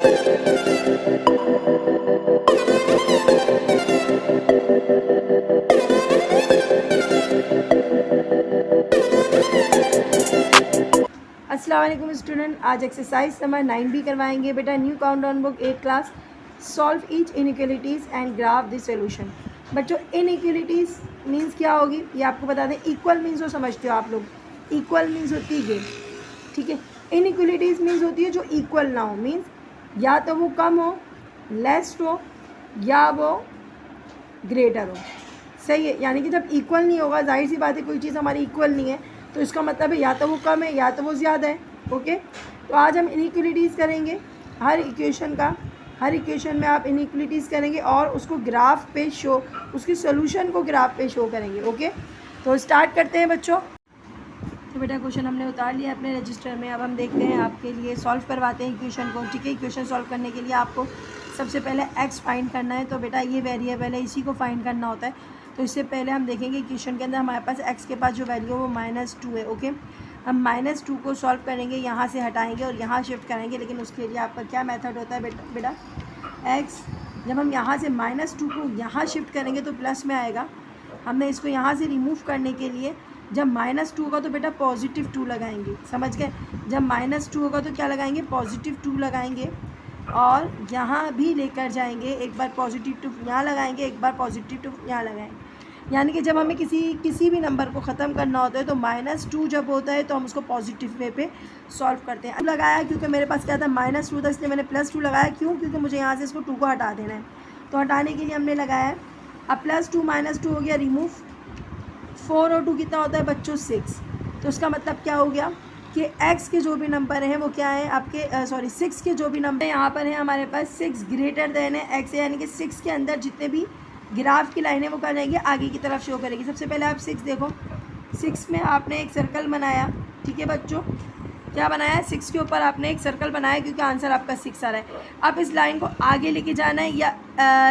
अस्सलाम वालेकुम स्टूडेंट, आज एक्सरसाइज नंबर 9 करवाएंगे बेटा। New countdown book 8 class, solve each inequalities and graph the solution. बच्चों, इनइक्वलिटीज़ मींस क्या होगी ये आपको बता दें। इक्वल मींस जो समझते हो आप लोग, इक्वल मींस होती है ये, ठीक है। इनइक्वलिटीज़ मींस होती है जो इक्वल ना हो, मींस या तो वो कम हो, लेस हो, या वो ग्रेटर हो। सही है, यानी कि जब इक्वल नहीं होगा, जाहिर सी बात है कोई चीज़ हमारी इक्वल नहीं है तो इसका मतलब है या तो वो कम है या तो वो ज़्यादा है। ओके, तो आज हम इनइक्वलिटीज़ करेंगे। हर इक्वेशन में आप इनइक्वलिटीज़ करेंगे और उसको ग्राफ पे शो, उसके सोल्यूशन को ग्राफ पे शो करेंगे। ओके, तो स्टार्ट करते हैं बच्चों। तो बेटा क्वेश्चन हमने उतार लिया अपने रजिस्टर में। अब हम देखते हैं, आपके लिए सॉल्व करवाते हैं इक्वेशन को। ठीक है, इक्वेशन सॉल्व करने के लिए आपको सबसे पहले एक्स फाइंड करना है। तो बेटा ये वेरिएबल है, इसी को फाइंड करना होता है। तो इससे पहले हम देखेंगे इक्वेशन के अंदर हमारे पास x के पास जो वैल्यू है वो -2 है। ओके, हम -2 को सॉल्व करेंगे, यहाँ से हटाएंगे और यहाँ शिफ्ट करेंगे। लेकिन उसके लिए आपका क्या मेथड होता है बेटा x, जब हम यहाँ से -2 को यहाँ शिफ्ट करेंगे तो प्लस में आएगा। हमने इसको यहाँ से रिमूव करने के लिए जब -2 होगा तो बेटा +2 लगाएंगे। समझ गए, जब -2 होगा तो क्या लगाएंगे, +2 लगाएंगे। और यहाँ भी लेकर जाएंगे, एक बार +2 यहाँ लगाएंगे, एक बार +2 यहाँ लगाएंगे। यानी कि जब हमें किसी भी नंबर को ख़त्म करना होता है तो -2 जब होता है तो हम उसको पॉजिटिव वे पे सॉल्व करते हैं। लगाया क्योंकि मेरे पास क्या था, -2 था, इसलिए मैंने +2 लगाया। क्यों? क्योंकि मुझे यहाँ से इसको 2 को हटा देना है। तो हटाने के लिए हमने लगाया है। अब +2 -2 हो गया, रिमूव। 4 और 2 कितना होता है बच्चों, 6। तो इसका मतलब क्या हो गया कि x के जो भी नंबर हैं वो क्या है आपके, 6 के जो भी नंबर यहाँ पर है हमारे पास 6 ग्रेटर देन है x है। यानी कि 6 के अंदर जितने भी ग्राफ की लाइनें वो कर जाएंगे, आगे की तरफ शो करेगी। सबसे पहले आप 6 देखो, 6 में आपने एक सर्कल बनाया। ठीक है बच्चों, क्या बनाया, 6 के ऊपर आपने एक सर्कल बनाया क्योंकि आंसर आपका 6 आ रहा है। अब इस लाइन को आगे लेके जाना है या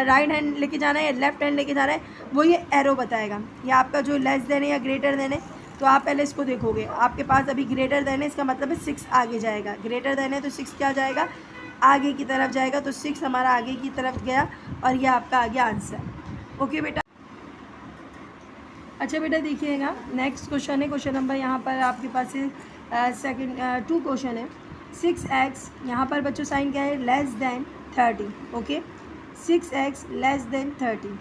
राइट हैंड लेके जाना है या लेफ्ट हैंड लेके जाना है, वो ये एरो बताएगा। या आपका जो लेस देन है या ग्रेटर देन है, तो आप पहले इसको देखोगे। आपके पास अभी ग्रेटर देन है, इसका मतलब है 6 आगे जाएगा। ग्रेटर देन है तो 6 क्या जाएगा, आगे की तरफ जाएगा। तो 6 हमारा आगे की तरफ गया और यह आपका आ गया आंसर। ओके बेटा, अच्छा बेटा देखिएगा, नेक्स्ट क्वेश्चन है। क्वेश्चन नंबर यहाँ पर आपके पास सेकंड 2 क्वेश्चन है। 6x, यहाँ पर बच्चों साइन क्या है, less than 30। Okay, 6x less than 30।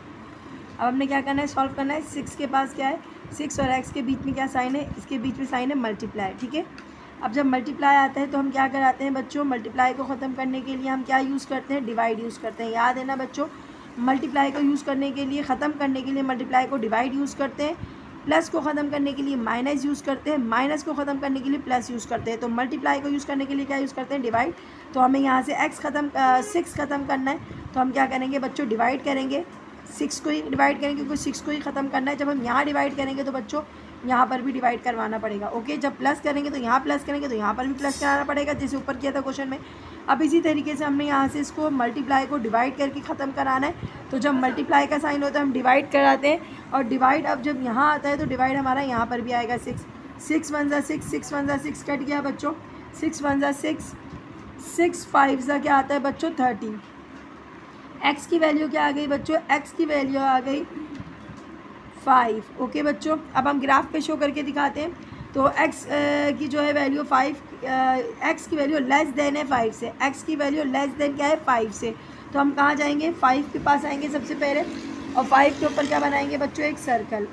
अब हमने क्या करना है, सॉल्व करना है। 6 के पास क्या है, 6 और x के बीच में क्या साइन है, इसके बीच में साइन है मल्टीप्लाई। ठीक है, अब जब मल्टीप्लाई आता है तो हम क्या कराते हैं बच्चों, मल्टीप्लाई को ख़त्म करने के लिए हम क्या यूज़ करते हैं, डिवाइड यूज़ करते हैं। याद है ना बच्चों, मल्टीप्लाई को यूज़ करने के लिए, ख़त्म करने के लिए मल्टीप्लाई को डिवाइड यूज़ करते हैं। प्लस को ख़त्म करने के लिए माइनस यूज़ करते हैं। माइनस को ख़त्म करने के लिए प्लस यूज़ करते हैं। तो मल्टीप्लाई को यूज़ करने के लिए क्या यूज़ करते हैं, डिवाइड। तो हमें यहाँ से 6 ख़त्म करना है, तो हम क्या करेंगे बच्चों, डिवाइड करेंगे। 6 को ही डिवाइड करेंगे क्योंकि 6 को ही ख़त्म करना है। जब हम यहाँ डिवाइड करेंगे तो बच्चों यहाँ पर भी डिवाइड करवाना पड़ेगा। ओके, जब प्लस करेंगे तो यहाँ प्लस करेंगे तो यहाँ पर भी प्लस कराना पड़ेगा, जैसे ऊपर किया था क्वेश्चन में। अब इसी तरीके से हमने यहाँ से इसको मल्टीप्लाई को डिवाइड करके ख़त्म कराना है। तो जब मल्टीप्लाई का साइन होता है हम डिवाइड कराते हैं, और डिवाइड अब जब यहाँ आता है तो डिवाइड हमारा यहाँ पर भी आएगा 6। 6 1 ज़ा 6, 6 1 ज़ा 6 कट गया बच्चों। 6 1 ज़ा 6, 6 5 ज़ा क्या आता है बच्चों, 30। एक्स की वैल्यू क्या आ गई बच्चों, एक्स की वैल्यू आ गई 5। ओके बच्चों, अब हम ग्राफ पे शो करके दिखाते हैं। तो x की जो है वैल्यू 5, x की वैल्यू लेस देन है 5 से। x की वैल्यू लेस देन क्या है, 5 से। तो हम कहाँ जाएंगे, 5 के पास आएंगे सबसे पहले, और 5 के ऊपर क्या बनाएंगे बच्चों, एक सर्कल।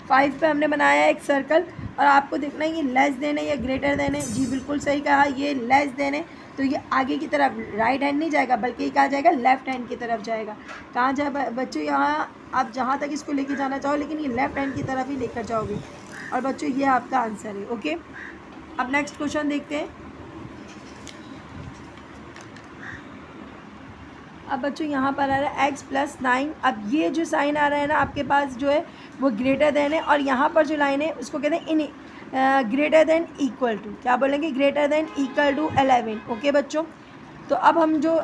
5 पे हमने बनाया एक सर्कल, और आपको देखना है ये लेस देन है या ग्रेटर देन है। जी बिल्कुल सही कहा, ये लेस देन है। तो ये आगे की तरफ राइट हैंड नहीं जाएगा, बल्कि कहाँ जाएगा, लेफ़्ट हैंड की तरफ जाएगा। कहाँ जाए बच्चों, यहाँ आप जहाँ तक इसको लेके जाना चाहो, लेकिन ये लेफ़्ट हैंड की तरफ ही लेकर जाओगे। और बच्चों ये आपका आंसर है। ओके, अब नेक्स्ट क्वेश्चन देखते हैं। अब बच्चों यहाँ पर आ रहा है x + 9। अब ये जो साइन आ रहा है ना आपके पास जो है वो ग्रेटर देन है, और यहाँ पर जो लाइन है उसको कहते हैं ग्रेटर देन इक्वल टू, क्या बोलेंगे, greater than equal to 11। Okay बच्चों, तो अब हम जो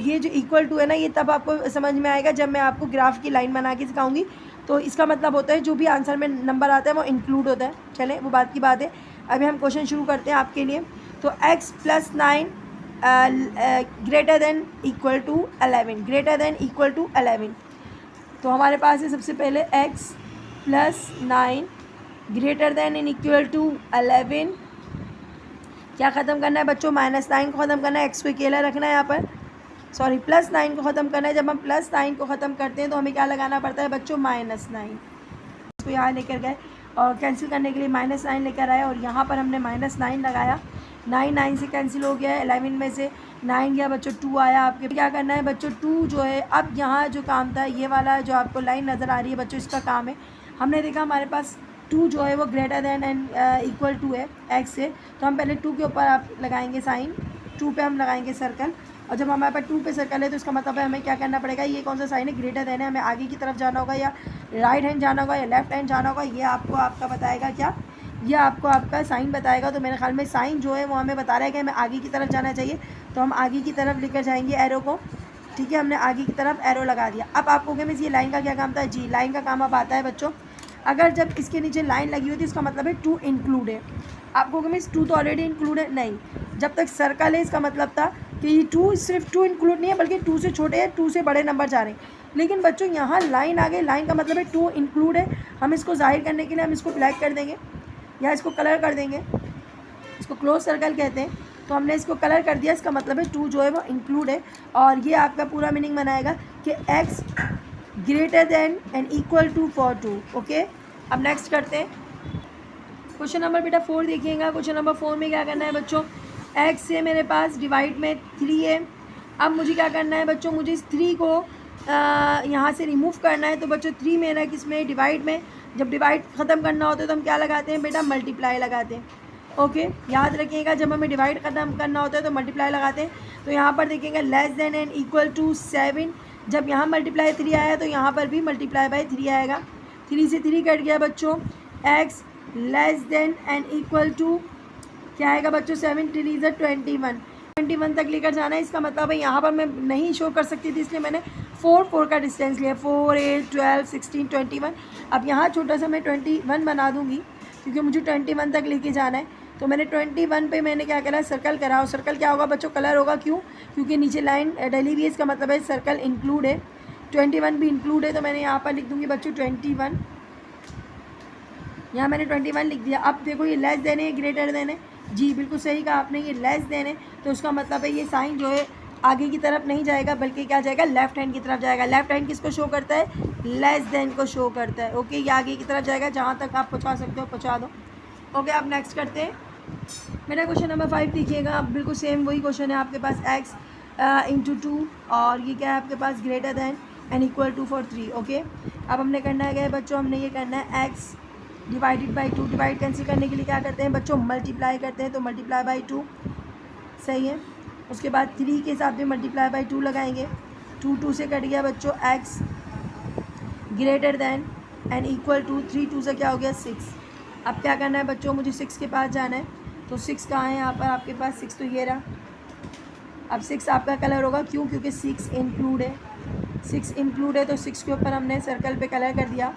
ये जो इक्वल टू है ना, ये तब आपको समझ में आएगा जब मैं आपको ग्राफ की लाइन बना के सिखाऊंगी। तो इसका मतलब होता है जो भी आंसर में नंबर आता है वो इंक्लूड होता है। चलें, वो बात की बात है। अभी हम क्वेश्चन शुरू करते हैं आपके लिए। तो x + 9 greater than equal to 11, greater than equal to 11। तो हमारे पास है सबसे पहले x plus 9 greater than in equal to 11। क्या ख़त्म करना है बच्चों? -9 को ख़त्म करना है, x को अकेला रखना है यहाँ पर, सॉरी +9 को ख़त्म करना है। जब हम +9 को ख़त्म करते हैं तो हमें क्या लगाना पड़ता है बच्चों? -9। इसको यहाँ लेकर गए और कैंसिल करने के लिए -9 लेकर आए और यहाँ पर हमने -9 लगाया। 9 से कैंसिल हो गया, 11 में से 9 गया बच्चों, 2 आया आपके। क्या करना है बच्चों? 2 जो है, अब यहाँ जो काम था, ये वाला जो आपको लाइन नज़र आ रही है बच्चों, इसका काम है। हमने देखा हमारे पास 2 जो है वो greater than and equal to है x से, तो हम पहले 2 के ऊपर आप लगाएंगे साइन, 2 पे हम लगाएंगे सर्कल। और जब हमारे पास 2 पे सर्कल है तो इसका मतलब है हमें क्या करना पड़ेगा? ये कौन सा साइन है? ग्रेटर देन है। हमें आगे की तरफ जाना होगा या राइट हैंड जाना होगा या लेफ्ट हैंड जाना होगा, ये आपको आपका बताएगा। क्या ये आपको आपका साइन बताएगा? तो मेरे ख्याल में साइन जो है वो हमें बता रहा है कि हमें आगे की तरफ जाना चाहिए, तो हम आगे की तरफ लेकर जाएंगे एरो को। ठीक है, हमने आगे की तरफ एरो लगा दिया। अब आपको क्या मिस, ये लाइन का क्या काम था? जी, लाइन का काम अब आता है बच्चों। अगर जब इसके नीचे लाइन लगी हुई थी इसका मतलब है 2 इंक्लूड है। आपको क्या मिस 2 तो ऑलरेडी इंक्लूड है? नहीं, जब तक सर्कल है इसका मतलब था कि ये 2 सिर्फ 2 इंक्लूड नहीं है बल्कि 2 से छोटे हैं, 2 से बड़े नंबर जा रहे हैं। लेकिन बच्चों यहाँ लाइन आ गई, लाइन का मतलब है 2 इंक्लूड है। हम इसको जाहिर करने के लिए हम इसको ब्लैक कर देंगे या इसको कलर कर देंगे, इसको क्लोज सर्कल कहते हैं। तो हमने इसको कलर कर दिया, इसका मतलब है 2 जो है वो इंक्लूड है। और ये आपका पूरा मीनिंग बनाएगा कि x greater than and equal to four 2। Okay, अब नेक्स्ट करते हैं क्वेश्चन नंबर बेटा 4 देखिएगा। क्वेश्चन नंबर 4 में क्या करना है बच्चों? x से मेरे पास डिवाइड में 3 है। अब मुझे क्या करना है बच्चों? मुझे इस 3 को यहाँ से रिमूव करना है। तो बच्चों 3 मेरा किस में? डिवाइड में। जब डिवाइड ख़त्म करना होता है तो हम क्या लगाते हैं बेटा? मल्टीप्लाई लगाते हैं। ओके, याद रखिएगा जब हमें डिवाइड ख़त्म करना होता है तो मल्टीप्लाई लगाते हैं। तो यहाँ पर देखेंगे less than and equal to 7। जब यहाँ मल्टीप्लाई 3 आया तो यहाँ पर भी मल्टीप्लाई बाय 3 आएगा। 3 से 3 कट गया बच्चों। x less than and equal to क्या आएगा बच्चों? 7 3 ज़ा 21 तक लेकर जाना है। इसका मतलब है यहाँ पर मैं नहीं शो कर सकती थी इसलिए मैंने 4 का डिस्टेंस लिया, 4 8 12 16 21। अब यहाँ छोटा सा मैं 21 बना दूँगी क्योंकि मुझे 21 तक लेके जाना है। तो मैंने 21 पे मैंने क्या करा? सर्कल करा। और सर्कल क्या होगा बच्चों? कलर होगा। क्यों? क्योंकि नीचे लाइन डली हुई है, इसका मतलब है सर्कल इंक्लूड है, 21 भी इंक्लूड है। तो मैंने यहाँ पर लिख दूँगी बच्चों 21, यहाँ मैंने 21 लिख दिया। अब देखो ये लेस देन है, ग्रेटर देन है। जी बिल्कुल सही कहा आपने, ये लेस देन है। तो उसका मतलब है ये साइन जो है आगे की तरफ नहीं जाएगा बल्कि क्या जाएगा? लेफ्ट हैंड की तरफ जाएगा। लेफ्ट हैंड किसको शो करता है? लेस देन को शो करता है। ओके, ये आगे की तरफ जाएगा, जहाँ तक आप पहुँचा सकते हो पहुँचा दो। ओके, अब नेक्स्ट करते हैं मेरा क्वेश्चन नंबर 5 देखिएगा। अब बिल्कुल सेम वही क्वेश्चन है आपके पास, x इंटू 2 और ये क्या है आपके पास? Greater than and equal to for 3। Okay, अब हमने करना है क्या बच्चों? हमने ये करना है x divided by 2। Divide cancel करने के लिए क्या करते हैं बच्चों? मल्टीप्लाई करते हैं। तो मल्टीप्लाई बाई 2 सही है। उसके बाद 3 के हिसाब से मल्टीप्लाई बाई 2 लगाएंगे। 2 से कट गया बच्चों x greater than and equal to 3 2 से क्या हो गया? 6। अब क्या करना है बच्चों? मुझे 6 के पास जाना है। तो 6 कहाँ है यहाँ पर आपके पास? 6 तो ये रहा। अब 6 आपका कलर होगा। क्यों? क्योंकि 6 इंक्लूड है। 6 इंक्लूड है तो 6 के ऊपर हमने सर्कल पे कलर कर दिया।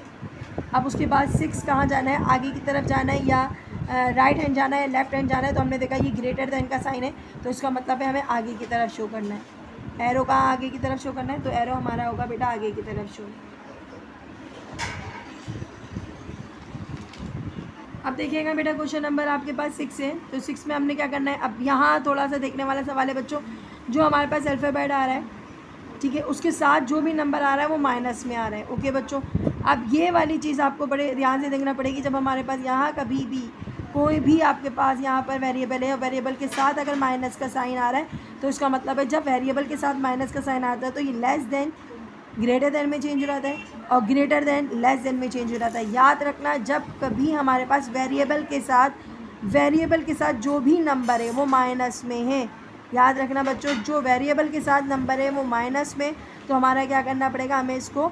अब उसके बाद 6 कहाँ जाना है? आगे की तरफ जाना है या राइट हैंड जाना है, लेफ्ट हैंड जाना है? तो हमने देखा ये ग्रेटर देन का साइन है तो इसका मतलब है हमें आगे की तरफ शो करना है। एरो कहाँ आगे की तरफ शो करना है? तो एरो हमारा होगा बेटा आगे की तरफ शो। अब देखिएगा बेटा क्वेश्चन नंबर आपके पास 6 है। तो 6 में हमने क्या करना है? अब यहाँ थोड़ा सा देखने वाला सवाल है बच्चों, जो हमारे पास अल्फ़ाबेट आ रहा है, ठीक है, उसके साथ जो भी नंबर आ रहा है वो माइनस में आ रहा है। ओके बच्चों, अब ये वाली चीज़ आपको बड़े ध्यान से देखना पड़ेगी। जब हमारे पास यहाँ कभी भी कोई भी आपके पास यहाँ पर वेरिएबल है और वेरिएबल के साथ अगर माइनस का साइन आ रहा है तो इसका मतलब है जब वेरिएबल के साथ माइनस का साइन आता है तो ये लेस देन ग्रेटर देन में चेंज हो जाता है और ग्रेटर देन लेस देन में चेंज हो जाता है। याद रखना, जब कभी हमारे पास वेरिएबल के साथ जो भी नंबर है वो माइनस में है, याद रखना बच्चों, जो वेरिएबल के साथ नंबर है वो माइनस में, तो हमारा क्या करना पड़ेगा? हमें इसको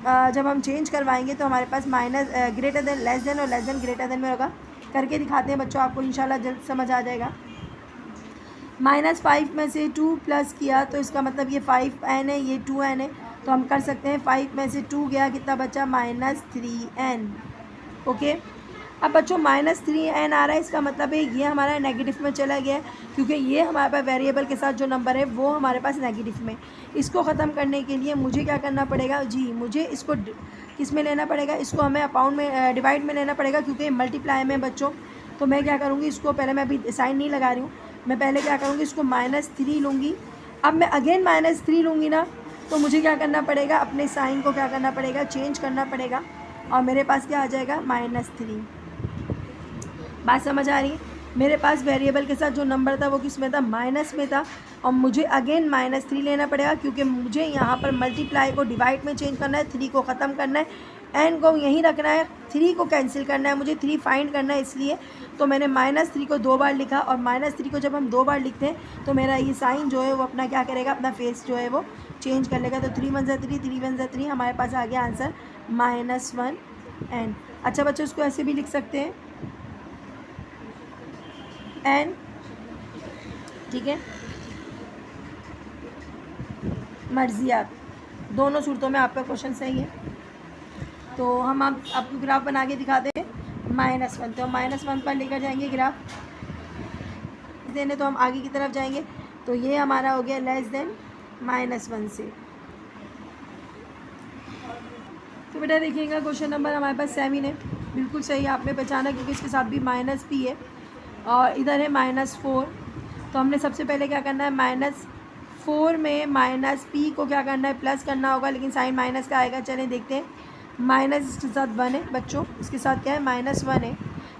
जब हम चेंज करवाएंगे तो हमारे पास minus greater than less than और लेस देन ग्रेटर देन में होगा। करके दिखाते हैं बच्चों, आपको इंशाल्लाह जल्द समझ आ जाएगा। -5 में से 2 प्लस किया तो इसका मतलब ये 5n है, ये 2n है। तो हम कर सकते हैं 5 में से 2 गया, कितना बचा? -3n। ओके, अब बच्चों -3n आ रहा है, इसका मतलब है ये हमारा नेगेटिव में चला गया है, क्योंकि ये हमारे पास वेरिएबल के साथ जो नंबर है वो हमारे पास नेगेटिव में। इसको ख़त्म करने के लिए मुझे क्या करना पड़ेगा जी, मुझे इसको किस में लेना पड़ेगा, इसको हमें अपाउंड में डिवाइड में लेना पड़ेगा, क्योंकि मल्टीप्लाई में बच्चों। तो मैं क्या करूँगी, इसको पहले मैं अभी साइन नहीं लगा रही हूँ, मैं पहले क्या करूँगी, इसको -3 लूँगी। अब मैं अगेन -3 लूँगी ना, तो मुझे क्या करना पड़ेगा, अपने साइन को क्या करना पड़ेगा, चेंज करना पड़ेगा, और मेरे पास क्या आ जाएगा -3। बात समझ आ रही है? मेरे पास वेरिएबल के साथ जो नंबर था वो किस में था, माइनस में था, और मुझे अगेन -3 लेना पड़ेगा, क्योंकि मुझे यहाँ पर मल्टीप्लाई को डिवाइड में चेंज करना है, 3 को ख़त्म करना है, एन को यहीं रखना है, 3 को कैंसिल करना है, मुझे 3 फाइंड करना है। इसलिए तो मैंने -3 को 2 बार लिखा, और -3 को जब हम 2 बार लिखते हैं तो मेरा ये साइन जो है वो अपना क्या करेगा, अपना फेस जो है वो चेंज कर लेगा। तो 3 1 3, 3 1 3, हमारे पास आ गया आंसर -1n। अच्छा बच्चों, इसको ऐसे भी लिख सकते हैं n, ठीक है, मर्जी आप, दोनों सूरतों में आपका क्वेश्चन सही है। तो हम आपको ग्राफ बना के दिखाते हैं -1, तो -1 पर लेकर जाएंगे ग्राफ देने, तो हम आगे की तरफ जाएंगे। तो ये हमारा हो गया लेस देन -1 से। तो बेटा देखिएगा, क्वेश्चन नंबर हमारे पास 7 है, बिल्कुल सही आपने पहचाना, क्योंकि इसके साथ भी -p है और इधर है -4। तो हमने सबसे पहले क्या करना है, -4 में -p को क्या करना है, प्लस करना होगा, लेकिन साइन माइनस का आएगा। चलें देखते हैं, माइनस इसके साथ 1 है बच्चों, इसके साथ क्या है, -1 है,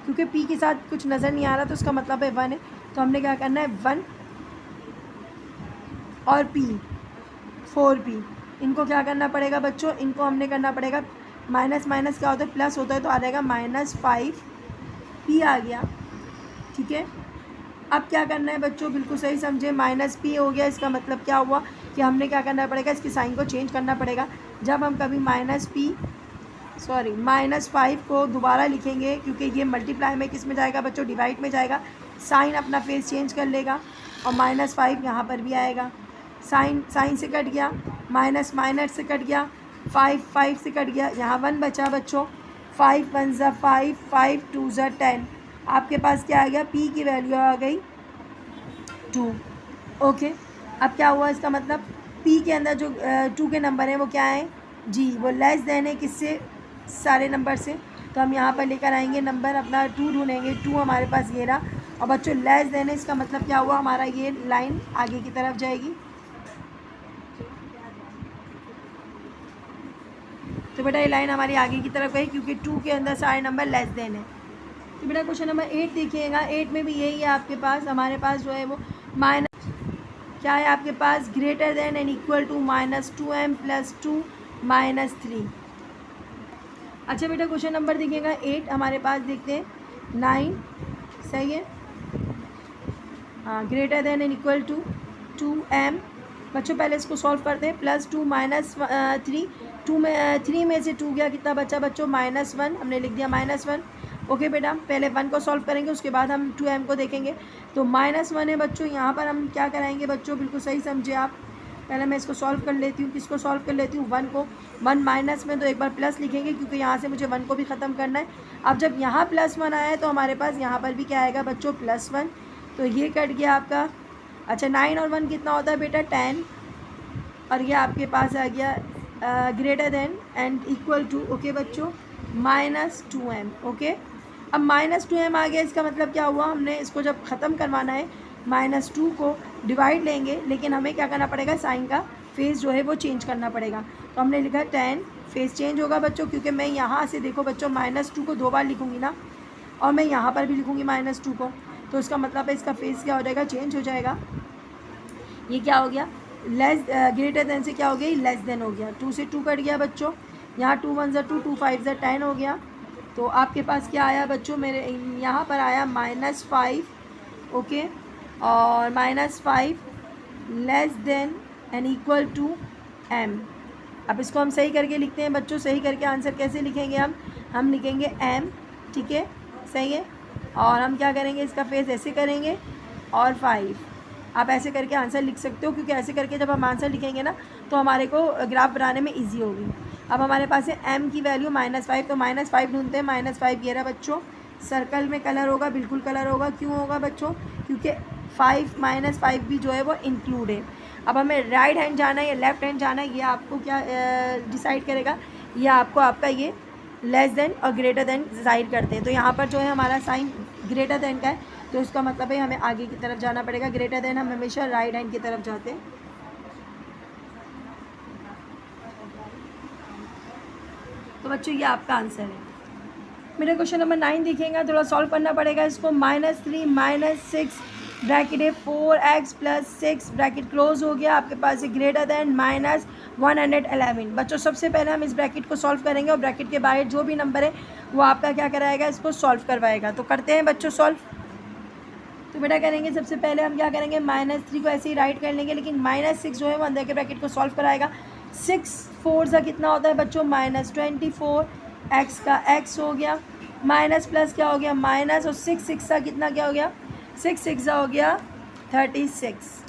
क्योंकि p के साथ कुछ नज़र नहीं आ रहा तो उसका मतलब है 1 है। तो हमने क्या करना है, 1 और p, 4p, इनको क्या करना पड़ेगा बच्चों, इनको हमने करना पड़ेगा, माइनस माइनस क्या होता है, प्लस होता है, तो आ जाएगा -5p आ गया, ठीक है। अब क्या करना है बच्चों, बिल्कुल सही समझे, -p हो गया, इसका मतलब क्या हुआ कि हमने क्या करना पड़ेगा, इसके साइन को चेंज करना पड़ेगा। जब हम कभी -5 को दोबारा लिखेंगे, क्योंकि ये मल्टीप्लाई में किस में जाएगा बच्चों, डिवाइड में जाएगा, साइन अपना फेस चेंज कर लेगा, और -5 यहाँ पर भी आएगा, साइन से कट गया, माइनस से कट गया, 5 से कट गया, यहाँ 1 बचा बच्चों, 5 1 ज़ा 5, 5 2 ज़ा 10, आपके पास क्या आ गया, p की वैल्यू आ गई 2। ओके, अब क्या हुआ, इसका मतलब p के अंदर जो 2 के नंबर हैं वो क्या है जी, वो लेस देन है किससे, सारे नंबर से। तो हम यहाँ पर लेकर आएंगे नंबर अपना 2 ढूंढेंगे, 2 हमारे पास ये रहा, और बच्चों लेस देन है, इसका मतलब क्या हुआ, हमारा ये लाइन आगे की तरफ जाएगी। तो बेटा ये लाइन हमारी आगे की तरफ गई, क्योंकि 2 के अंदर सारे नंबर लेस देन है। तो बेटा क्वेश्चन नंबर 8 देखिएगा, 8 में भी यही है आपके पास, हमारे पास जो है वो माइनस क्या है आपके पास, greater than and equal to -2m + 2 -3। अच्छा बेटा क्वेश्चन नंबर देखिएगा 8 हमारे पास, देखते हैं 9, सही है, हाँ, greater than and equal to 2m। बच्चों पहले इसको सॉल्व करते हैं, +2 -3, 3 में से 2 गया, कितना बचा बच्चों, -1, हमने लिख दिया -1। ओके बेटा, पहले 1 को सॉल्व करेंगे, उसके बाद हम 2m को देखेंगे। तो -1 है बच्चों, यहाँ पर हम क्या कराएंगे बच्चों, बिल्कुल सही समझे आप। पहले मैं इसको सॉल्व कर लेती हूँ, किसको सॉल्व कर लेती हूँ, 1 को। 1 माइनस में तो एक बार प्लस लिखेंगे, क्योंकि यहाँ से मुझे 1 को भी ख़त्म करना है। अब जब यहाँ +1 आया है तो हमारे पास यहाँ पर भी क्या आएगा बच्चों, +1, तो ये कट गया आपका। अच्छा 9 और 1 कितना होता है बेटा, 10, और ये आपके पास आ गया greater than and equal to, okay बच्चों, -2m। ओके, अब -2m आ गया, इसका मतलब क्या हुआ, हमने इसको जब ख़त्म करवाना है -2 को डिवाइड लेंगे, लेकिन हमें क्या करना पड़ेगा, साइन का फेस जो है वो चेंज करना पड़ेगा। तो हमने लिखा 10, फेस चेंज होगा बच्चों, क्योंकि मैं यहाँ से देखो बच्चों -2 को 2 बार लिखूँगी ना, और मैं यहाँ पर भी लिखूँगी -2 को, तो इसका मतलब है इसका फेस क्या हो जाएगा, चेंज हो जाएगा। ये क्या हो गया, ग्रेटर देन से क्या हो गया, लेस देन हो गया, 2 से 2 कट गया बच्चों, यहाँ 2 1 ज़ा 2, 2 5 ज़ा 10 हो गया। तो आपके पास क्या आया बच्चों, मेरे यहाँ पर आया -5, ओके, और -5 less than and equal to m। अब इसको हम सही करके लिखते हैं बच्चों, सही करके आंसर कैसे लिखेंगे हम लिखेंगे m, ठीक है, सही है, और हम क्या करेंगे, इसका फेस ऐसे करेंगे, और 5, आप ऐसे करके आंसर लिख सकते हो, क्योंकि ऐसे करके जब हम आंसर लिखेंगे ना तो हमारे को ग्राफ बनाने में इजी होगी। अब हमारे पास है m की वैल्यू -5, तो -5 ढूंढते हैं, -5 ये रहा बच्चों, सर्कल में कलर होगा, बिल्कुल कलर होगा। क्यों होगा बच्चों? क्योंकि 5 माइनस 5 भी जो है वो इंक्लूड है। अब हमें राइट हैंड जाना है या लेफ़्ट हैंड जाना है, ये आपको क्या डिसाइड करेगा? ये आपको आपका ये लेस देन और ग्रेटर देन ज़ाहिर करते हैं। तो यहाँ पर जो है हमारा साइन ग्रेटर देन का है, तो इसका मतलब है हमें आगे की तरफ जाना पड़ेगा। ग्रेटर देन हम हमेशा राइट हैंड की तरफ जाते हैं। तो बच्चों ये आपका आंसर है। मेरा क्वेश्चन नंबर 9 दिखेगा, थोड़ा सॉल्व करना पड़ेगा इसको। -3 - 6 ब्रैकेट है 4x + 6 ब्रैकेट क्लोज हो गया। आपके पास है ग्रेटर देन -111। बच्चों सबसे पहले हम इस ब्रैकेट को सॉल्व करेंगे और ब्रैकेट के बाहर जो भी नंबर है वो आपका क्या कराएगा? इसको सॉल्व करवाएगा। तो करते हैं बच्चों सॉल्व। तो बेटा करेंगे सबसे पहले हम क्या करेंगे? -3 को ऐसे ही राइट कर लेंगे, लेकिन -6 जो है वो अंदर के ब्रैकेट को सॉल्व कराएगा। 6 4 सा कितना होता है बच्चों? -24। x का x हो गया, माइनस प्लस क्या हो गया? माइनस, और 6 6 सा कितना क्या हो गया? 6 6 सा हो गया 36।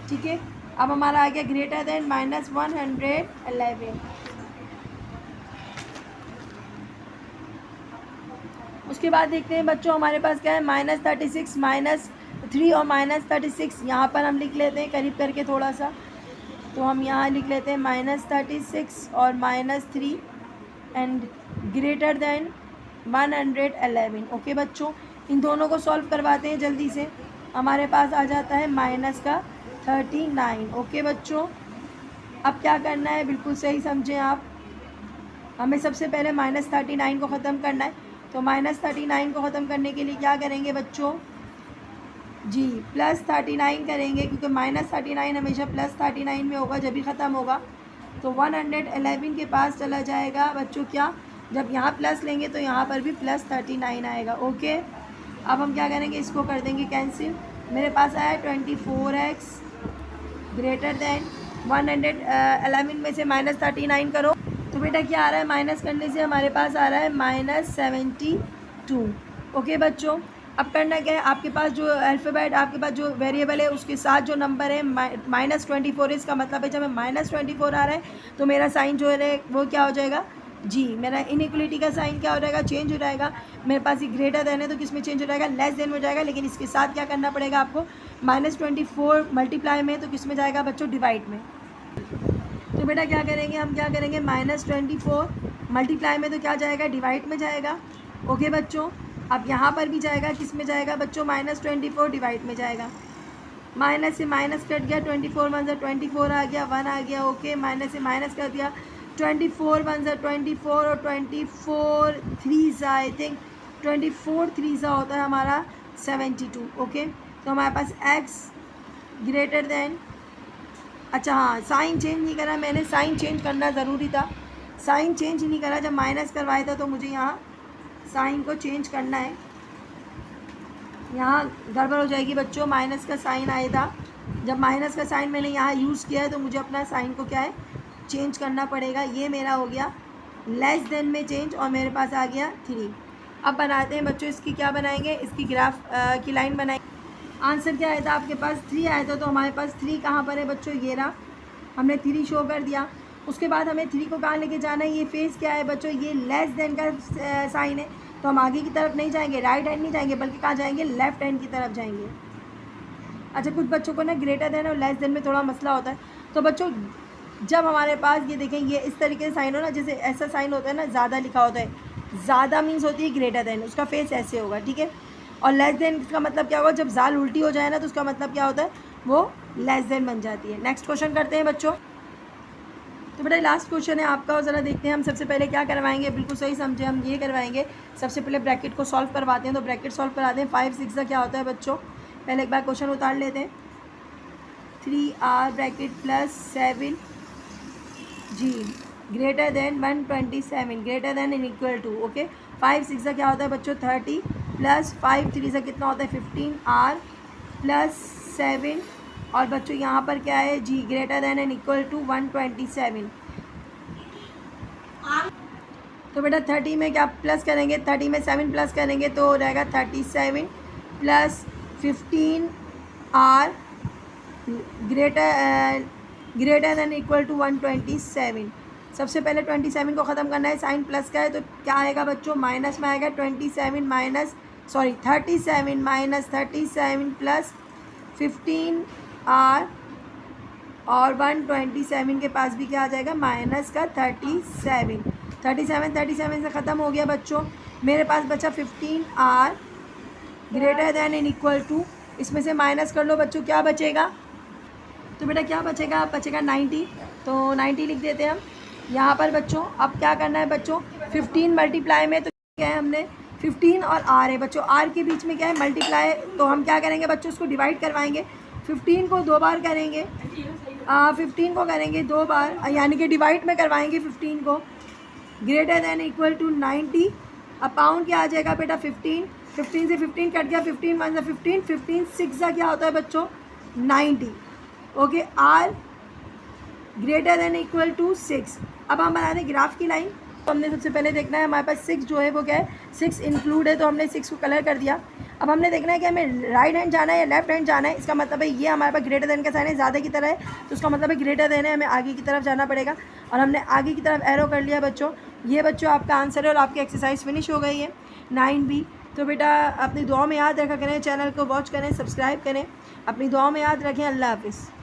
ठीक है, अब हमारा आ गया ग्रेटर देन -111। उसके बाद देखते हैं बच्चों हमारे पास क्या है? -36 -3 और -36 यहाँ पर हम लिख लेते हैं करीब करके थोड़ा सा। तो हम यहाँ लिख लेते हैं -36 और -3 एंड ग्रेटर देन 111। ओके बच्चों, इन दोनों को सॉल्व करवाते हैं जल्दी से। हमारे पास आ जाता है -39। ओके बच्चों, अब क्या करना है बिल्कुल सही समझें आप। हमें सबसे पहले -39 को ख़त्म करना है। तो -39 को ख़त्म करने के लिए क्या करेंगे बच्चों? जी +39 करेंगे, क्योंकि -39 हमेशा +39 में होगा जब भी ख़त्म होगा। तो 111 के पास चला जाएगा बच्चों क्या? जब यहाँ प्लस लेंगे तो यहाँ पर भी +39 आएगा। ओके, अब हम क्या करेंगे? इसको कर देंगे कैंसिल। मेरे पास आया 24x ग्रेटर देन 111 में से -39 करो तो बेटा क्या आ रहा है? माइनस करने से हमारे पास आ रहा है -72। ओके बच्चों, अब करना क्या है? आपके पास जो अल्फ़ाबेट, आपके पास जो वेरिएबल है उसके साथ जो नंबर है -24, इसका मतलब है जब -24 आ रहा है तो मेरा साइन जो है वो क्या हो जाएगा? जी, मेरा इनइक्वलिटी का साइन क्या हो जाएगा? चेंज हो जाएगा। मेरे पास ये ग्रेटर देन है तो किस में चेंज हो जाएगा? लेस देन हो जाएगा। लेकिन इसके साथ क्या करना पड़ेगा आपको? -24 मल्टीप्लाई में तो किस में जाएगा बच्चों? डिवाइड में। तो बेटा क्या करेंगे? हम क्या करेंगे? -24 मल्टीप्लाई में तो क्या जाएगा? डिवाइड में जाएगा। ओके बच्चों, अब यहाँ पर भी जाएगा, किस में जाएगा बच्चों? -24 डिवाइड में जाएगा। माइनस से माइनस कट गया, 24 1 ज़ा 24 आ गया, 1 आ गया। ओके, माइनस से माइनस कर दिया, 24 1 ज़ा 24 और 24 3 ज़ा आई थिंक 24 3 ज़ा होता है हमारा 72। ओके, तो हमारे पास x ग्रेटर देन, अच्छा हाँ, साइन चेंज नहीं करा मैंने, साइन चेंज करना ज़रूरी था। साइन चेंज नहीं करा, जब माइनस करवाया था तो मुझे यहाँ साइन को चेंज करना है। यहाँ गड़बड़ हो जाएगी बच्चों, माइनस का साइन आया था। जब माइनस का साइन मैंने यहाँ यूज़ किया है तो मुझे अपना साइन को क्या है? चेंज करना पड़ेगा। ये मेरा हो गया लेस देन में चेंज और मेरे पास आ गया 3। अब बनाते हैं बच्चों, इसकी क्या बनाएंगे? इसकी ग्राफ की लाइन बनाएंगे। आंसर क्या आया था आपके पास? 3 आया था। तो हमारे पास 3 कहाँ पर है बच्चों? ये रहा, हमने 3 शो कर दिया। उसके बाद हमें 3 को कहाँ लेके जाना है? ये फेस क्या है बच्चों? ये लेस देन का साइन है। तो हम आगे की तरफ नहीं जाएंगे, राइट हैंड नहीं जाएंगे, बल्कि कहाँ जाएंगे? लेफ्ट हैंड की तरफ जाएंगे। अच्छा, कुछ बच्चों को ना ग्रेटर देन और लेस देन में थोड़ा मसला होता है। तो बच्चों जब हमारे पास ये देखें, ये इस तरीके से साइन हो ना, जैसे ऐसा साइन होता है ना, ज़्यादा लिखा होता है, ज़्यादा मीन्स होती है ग्रेटर देन, उसका फेस ऐसे होगा। ठीक है, और लेस देन का मतलब क्या होगा? जब जाल उल्टी हो जाए ना तो उसका मतलब क्या होता है? वो लेस देन बन जाती है। नेक्स्ट क्वेश्चन करते हैं बच्चों। तो बेटा लास्ट क्वेश्चन है आपका, और ज़रा देखते हैं हम सबसे पहले क्या करवाएंगे। बिल्कुल सही समझे, हम ये करवाएंगे सबसे पहले ब्रैकेट को सॉल्व करवाते हैं। तो ब्रैकेट सॉल्व कराते हैं। 5 6 का क्या होता है बच्चों? पहले एक बार क्वेश्चन उतार लेते हैं। 3r ब्रैकेट प्लस 7 जी greater than 127 greater than in equal to. Okay, 5 6 का क्या होता है बच्चों? 30 प्लस 5 3 से कितना होता है? 15r प्लस 7 और बच्चों यहाँ पर क्या है? जी greater than and equal to 127। तो बेटा 30 में क्या प्लस करेंगे? 30 में 7 प्लस करेंगे तो रहेगा 37 plus 15r greater than equal to 127। सबसे पहले 27 को ख़त्म करना है, साइन प्लस का है तो क्या आएगा बच्चों, माइनस में आएगा। 37 माइनस 37 प्लस 15 आर और 127 के पास भी क्या आ जाएगा, माइनस का 37 से ख़त्म हो गया बच्चों। मेरे पास बचा 15 R greater than and equal to, इसमें से माइनस कर लो बच्चों, क्या बचेगा, तो बेटा क्या बचेगा, बचेगा 90, तो 90 लिख देते हैं हम यहाँ पर बच्चों। अब क्या करना है बच्चों, 15 मल्टीप्लाई में तो क्या है हमने 15 और आर है बच्चों, आर के बीच में क्या है मल्टीप्लाई, तो हम क्या करेंगे बच्चों, उसको डिवाइड करवाएंगे। 15 को 2 बार करेंगे, 15 को करेंगे 2 बार, यानी कि डिवाइड में करवाएंगे 15 को। ग्रेटर दैन इक्वल टू 90 अपाउंड क्या आ जाएगा बेटा 15 से 15 कट गया, 15 वन 15 6 का क्या होता है बच्चों 90। Okay, R greater than equal to 6। अब हम बना दें ग्राफ की लाइन। तो हमने सबसे पहले देखना है हमारे पास 6 जो है वो क्या है, 6 इंक्लूड है, तो हमने 6 को कलर कर दिया। अब हमने देखना है कि हमें राइट हैंड जाना है या लेफ्ट हैंड जाना है। इसका मतलब है ये हमारे पास ग्रेटर देन का साइन है, ज़्यादा की तरह है, तो उसका मतलब है ग्रेटर देन है, हमें आगे की तरफ जाना पड़ेगा। और हमने आगे की तरफ एरो कर लिया बच्चों। ये बच्चों आपका आंसर है और आपकी एक्सरसाइज फिनिश हो गई है 9B। तो बेटा अपनी दुआ में याद रखा करें, चैनल को वॉच करें, सब्सक्राइब करें, अपनी दुआ में याद रखें। अल्लाह हाफिज़।